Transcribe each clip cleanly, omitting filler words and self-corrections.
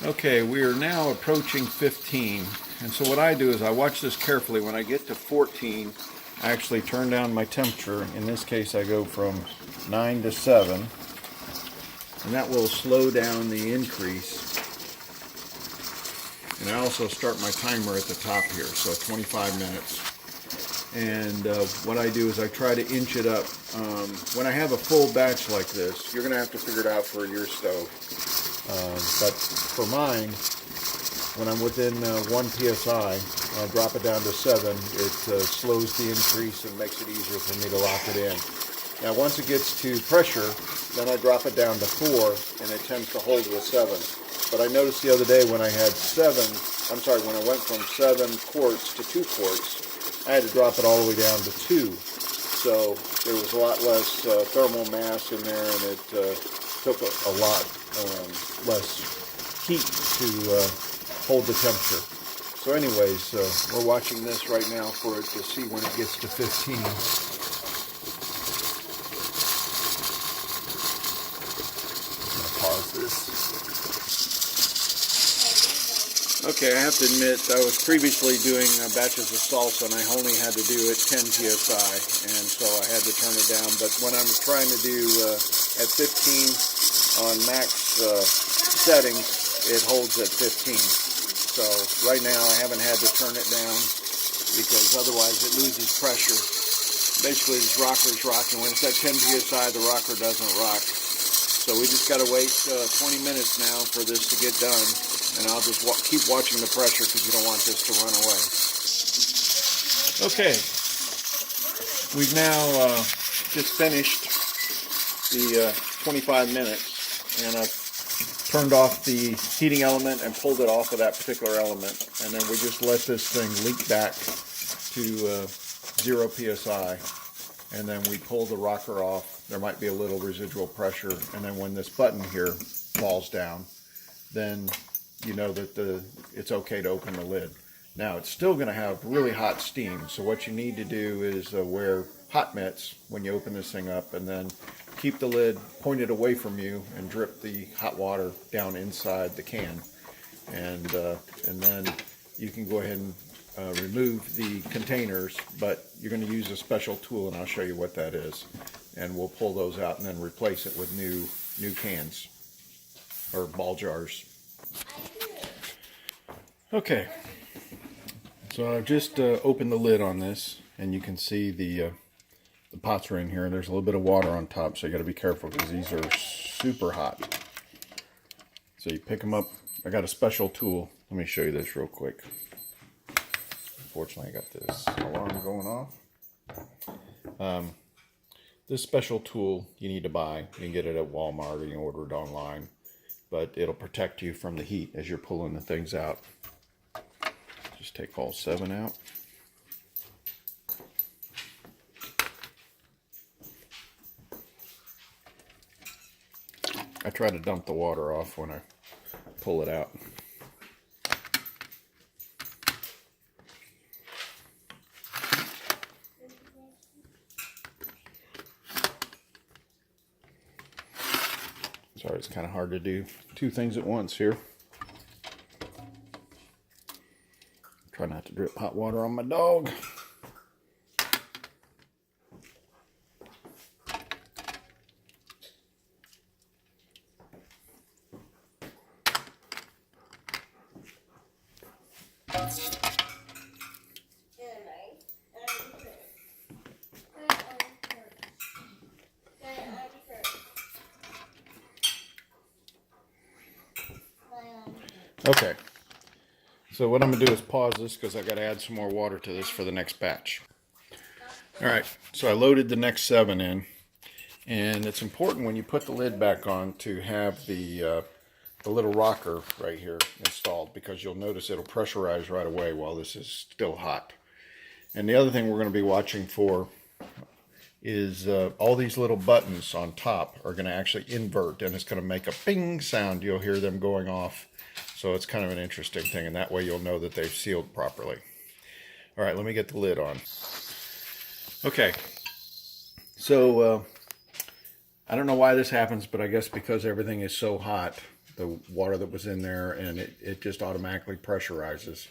Okay, we are now approaching 15. And so what I do is I watch this carefully. When I get to 14, I actually turn down my temperature. In this case, I go from 9 to 7. And that will slow down the increase. And I also start my timer at the top here, so 25 minutes. And what I do is I try to inch it up. When I have a full batch like this, you're going to have to figure it out for your stove. But for mine, when I'm within 1 psi, I drop it down to 7. It slows the increase and makes it easier for me to lock it in. Now once it gets to pressure, then I drop it down to 4, and it tends to hold with 7. But I noticed the other day when I had when I went from 7 quarts to 2 quarts, I had to drop it all the way down to 2. So there was a lot less thermal mass in there, and it took a lot less heat to hold the temperature. So anyways, we're watching this right now for it to see when it gets to 15. Pause this. Okay, I have to admit, I was previously doing batches of salsa, and I only had to do it 10 psi, and so I had to turn it down. But when I'm trying to do at 15 on max settings, it holds at 15. So right now I haven't had to turn it down because otherwise it loses pressure. Basically, this rocker's rocking. When it's at 10 psi, the rocker doesn't rock. So we just got to wait 20 minutes now for this to get done. And I'll just keep watching the pressure because you don't want this to run away. Okay, we've now just finished the 25 minutes, and I've turned off the heating element and pulled it off of that particular element, and then we just let this thing leak back to 0 psi, and then we pull the rocker off. There might be a little residual pressure, and then when this button here falls down, then you know that it's okay to open the lid. Now it's still going to have really hot steam, so what you need to do is wear hot mitts when you open this thing up, and then keep the lid pointed away from you and drip the hot water down inside the can, and then you can go ahead and remove the containers, but you're going to use a special tool, and I'll show you what that is, and we'll pull those out and then replace it with new cans or ball jars. Okay, so I've just opened the lid on this, and you can see the pots are in here. There's a little bit of water on top, so you got to be careful because these are super hot. So you pick them up. I got a special tool. Let me show you this real quick. Unfortunately, I got this alarm going off. This special tool you need to buy. You can get it at Walmart, or you can order it online, but it'll protect you from the heat as you're pulling the things out. Just take all 7 out. I try to dump the water off when I pull it out. Sorry, it's kind of hard to do 2 things at once here. Try not to drip hot water on my dog. Okay, so what I'm going to do is pause this because I've got to add some more water to this for the next batch. Alright, so I loaded the next 7 in, and it's important when you put the lid back on to have the little rocker right here installed, because you'll notice it'll pressurize right away while this is still hot. And the other thing we're going to be watching for is all these little buttons on top are going to actually invert, and it's going to make a ping sound. You'll hear them going off. So it's kind of an interesting thing, and that way you'll know that they've sealed properly. All right, let me get the lid on. Okay, so I don't know why this happens, but I guess because everything is so hot, the water that was in there, and it just automatically pressurizes.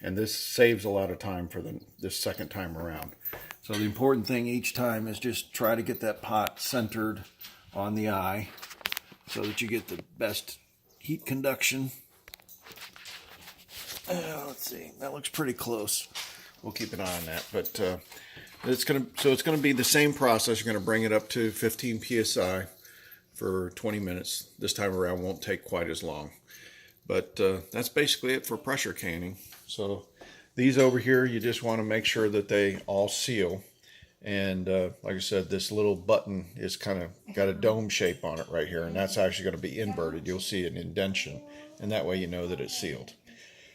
And this saves a lot of time for this second time around. So the important thing each time is just try to get that pot centered on the eye so that you get the best heat conduction. Let's see, that looks pretty close. We'll keep an eye on that. But it's gonna be the same process. You're gonna bring it up to 15 psi for 20 minutes. This time around won't take quite as long. But that's basically it for pressure canning. So these over here, you just want to make sure that they all seal. And like I said, this little button is kind of got a dome shape on it right here, and that's actually going to be inverted. You'll see an indentation, and that way you know that it's sealed.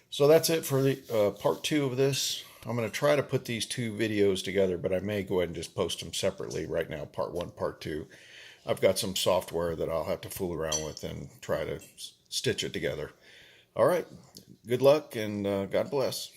So that's it for the part 2 of this. I'm going to try to put these 2 videos together, but I may go ahead and just post them separately right now, part 1, part 2. I've got some software that I'll have to fool around with and try to stitch it together. All right, good luck, and God bless.